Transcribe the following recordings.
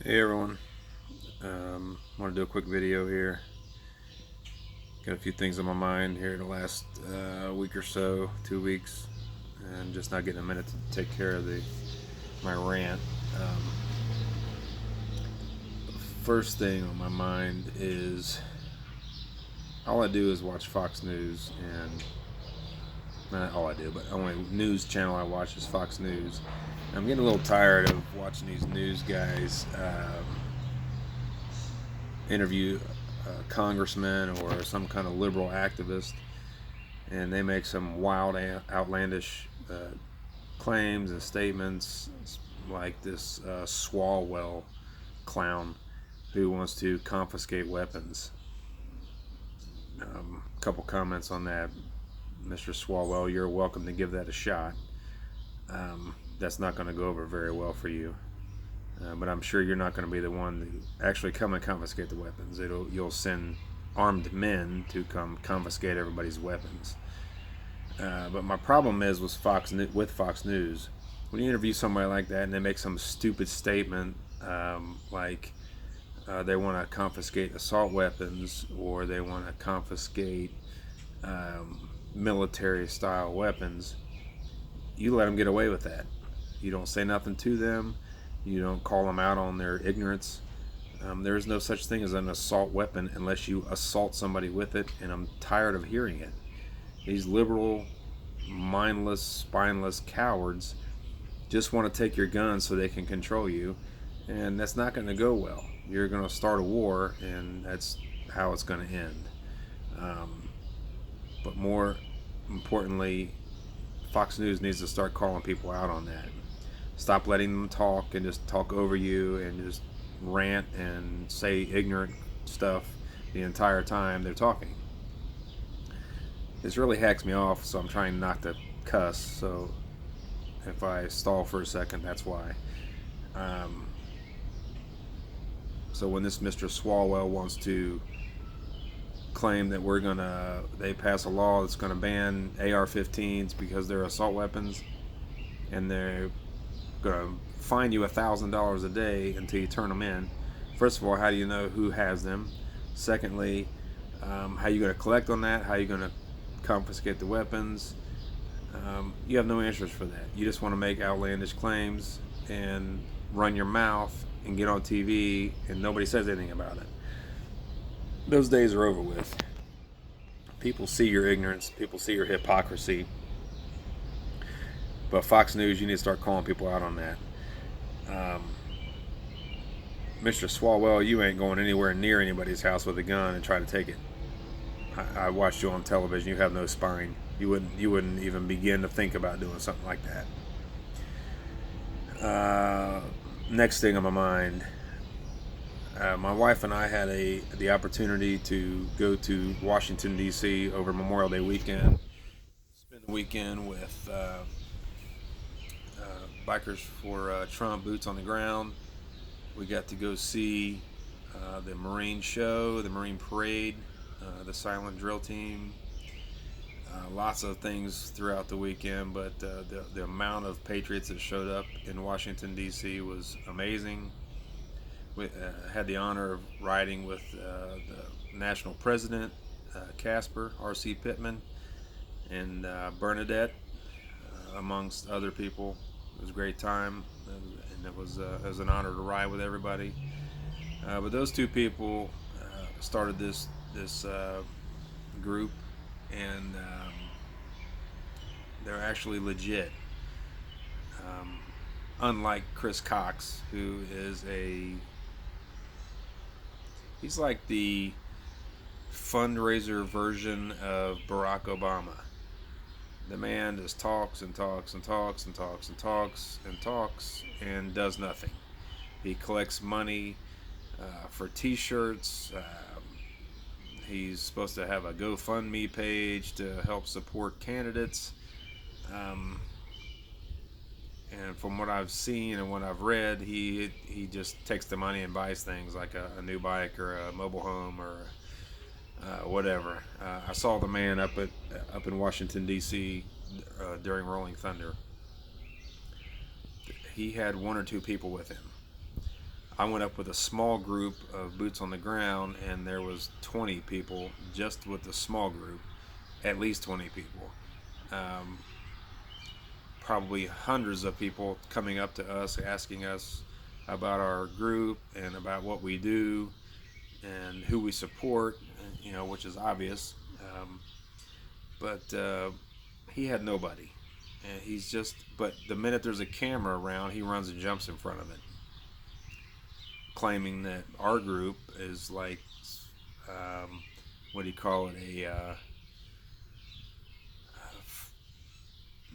Hey everyone, want to do a quick video here. Got a few things on my mind here the last week or so, 2 weeks, and just not getting a minute to take care of my rant. Um, First thing on my mind is all I do is watch Fox News, and not all I do, but the only news channel I watch is Fox News. I'm getting a little tired of watching these news guys interview a congressman or some kind of liberal activist, and they make some wild, outlandish claims and statements, like this Swalwell clown who wants to confiscate weapons. A couple comments on that. Mr. Swalwell, you're welcome to give that a shot. That's not going to go over very well for you. But I'm sure you're not going to be the one to actually come and confiscate the weapons. You'll send armed men to come confiscate everybody's weapons. But my problem is with Fox News. When you interview somebody like that and they make some stupid statement, like they want to confiscate assault weapons, or they want to confiscate military-style weapons, you let them get away with that. You don't say nothing to them. You don't call them out on their ignorance. There is no such thing as an assault weapon unless you assault somebody with it, and I'm tired of hearing it. These liberal, mindless, spineless cowards just want to take your gun so they can control you, and that's not going to go well. You're going to start a war, and that's how it's going to end. But more importantly, Fox News needs to start calling people out on that. Stop letting them talk and just talk over you and just rant and say ignorant stuff the entire time they're talking. This really hacks me off, so I'm trying not to cuss. So if I stall for a second, that's why. So when this Mr. Swalwell wants to claim that they pass a law that's gonna ban AR-15s because they're assault weapons, and they're gonna fine you $1,000 a day until you turn them in. First of all, how do you know who has them? Secondly, how are you gonna collect on that? How are you gonna confiscate the weapons? You have no answers for that. You just want to make outlandish claims and run your mouth and get on TV, and nobody says anything about it. Those days are over with. People see your ignorance. People see your hypocrisy. But Fox News, you need to start calling people out on that. Mr. Swalwell, you ain't going anywhere near anybody's house with a gun and try to take it. I watched you on television. You have no spine. You wouldn't even begin to think about doing something like that. Next thing on my mind, my wife and I had the opportunity to go to Washington D.C. over Memorial Day weekend. Spend the weekend with Bikers for Trump, boots on the ground. We got to go see the Marine show, the Marine parade, the silent drill team. Lots of things throughout the weekend, but the amount of patriots that showed up in Washington D.C. was amazing. We had the honor of riding with the national president, Casper R.C. Pittman, and Bernadette, amongst other people. It was a great time, and it was an honor to ride with everybody. But those two people started this group, and they're actually legit. Unlike Chris Cox, who is he's like the fundraiser version of Barack Obama. The man just talks and talks and talks and talks and talks and talks and does nothing. He collects money for T-shirts. He's supposed to have a GoFundMe page to help support candidates. And from what I've seen and what I've read, he just takes the money and buys things like a new bike or a mobile home or whatever. I saw the man up in Washington D.C. During Rolling Thunder. He had one or two people with him. I went up with a small group of boots on the ground, and there was 20 people just with the small group, at least 20 people. Um, Probably hundreds of people coming up to us asking us about our group and about what we do and who we support, which is obvious. But he had nobody. And but the minute there's a camera around, he runs and jumps in front of it, claiming that our group is like, what do you call it,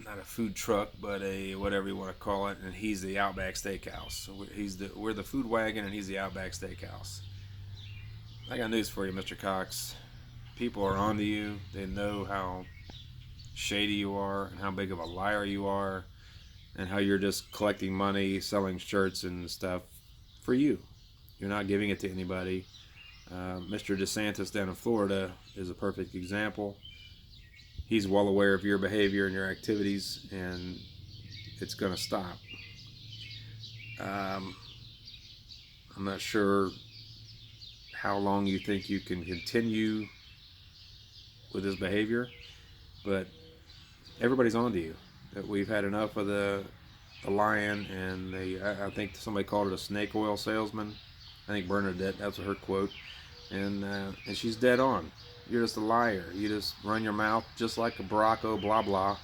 not a food truck, but a whatever you want to call it, and he's the Outback Steakhouse. So we're the food wagon, and he's the Outback Steakhouse. I got news for you, Mr. Cox. People are onto you. They know how shady you are and how big of a liar you are, and how you're just collecting money, selling shirts and stuff for you. You're not giving it to anybody. Mr. DeSantis down in Florida is a perfect example. He's well aware of your behavior and your activities, and it's going to stop. I'm not sure how long you think you can continue with this behavior, but everybody's on to you. That we've had enough of the lion, and I think somebody called it a snake oil salesman. I think Bernadette, that's her quote, and she's dead on. You're just a liar. You just run your mouth just like a Barack Obama,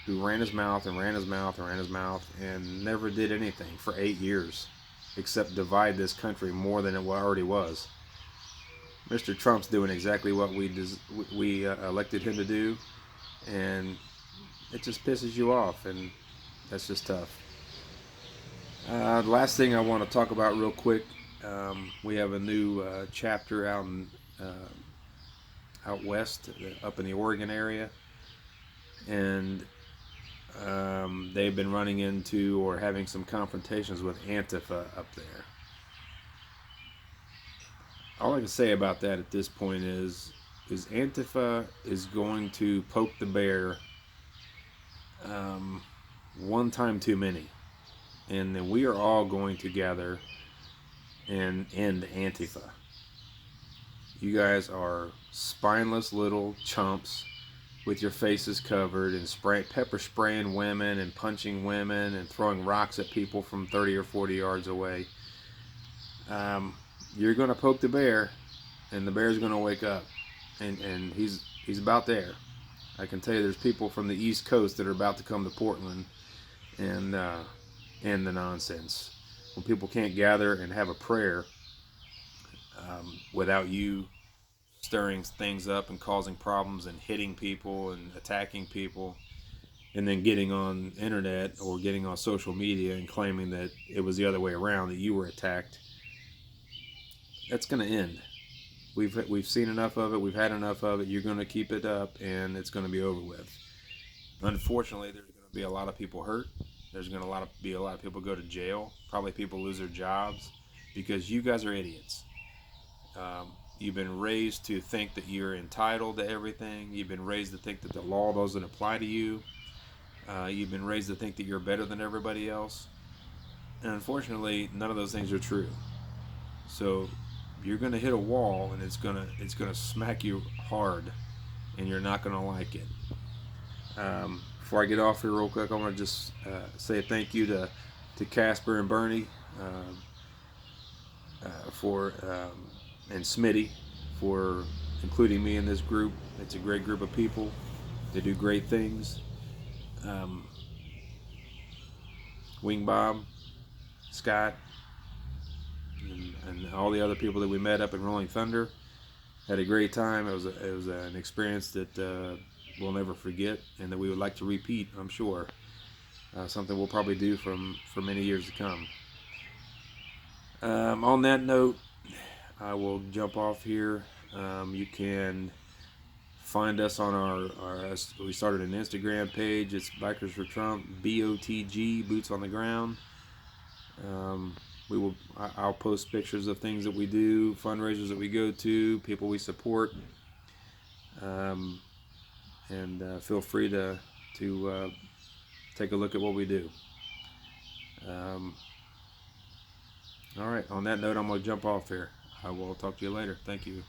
who ran his mouth and ran his mouth and ran his mouth and never did anything for 8 years except divide this country more than it already was. Mr. Trump's doing exactly what we elected him to do, and it just pisses you off, and that's just tough. The last thing I want to talk about real quick, we have a new chapter out west, up in the Oregon area, and they've been running into or having some confrontations with Antifa up there. All I can say about that at this point is Antifa is going to poke the bear one time too many, and then we are all going to gather and end Antifa. You guys are spineless little chumps with your faces covered and pepper spraying women and punching women and throwing rocks at people from 30 or 40 yards away. You're going to poke the bear, and the bear's going to wake up, and he's about there. I can tell you there's people from the East Coast that are about to come to Portland and end the nonsense. When people can't gather and have a prayer without you stirring things up and causing problems and hitting people and attacking people, and then getting on internet or getting on social media and claiming that it was the other way around, that you were attacked, that's going to end. We've seen enough of it. We've had enough of it. You're going to keep it up, and it's going to be over with. Unfortunately, there's going to be a lot of people hurt. There's going to be a lot of people go to jail. Probably people lose their jobs because you guys are idiots. You've been raised to think that you're entitled to everything. You've been raised to think that the law doesn't apply to you. You've been raised to think that you're better than everybody else. And unfortunately, none of those things are true. So you're going to hit a wall, and it's going to smack you hard, and you're not going to like it. Before I get off here real quick, I want to just say thank you to Casper and Bernie and Smitty for including me in this group. It's a great group of people. They do great things. Wing Bob, Scott, and all the other people that we met up in Rolling Thunder. Had a great time. It was an experience that we'll never forget, and that we would like to repeat, I'm sure. Something we'll probably do for many years to come. On that note, I will jump off here. You can find us on we started an Instagram page. It's Bikers for Trump, BOTG, Boots on the Ground. I'll post pictures of things that we do, fundraisers that we go to, people we support, and feel free to take a look at what we do. All right. On that note, I'm going to jump off here. I will talk to you later. Thank you.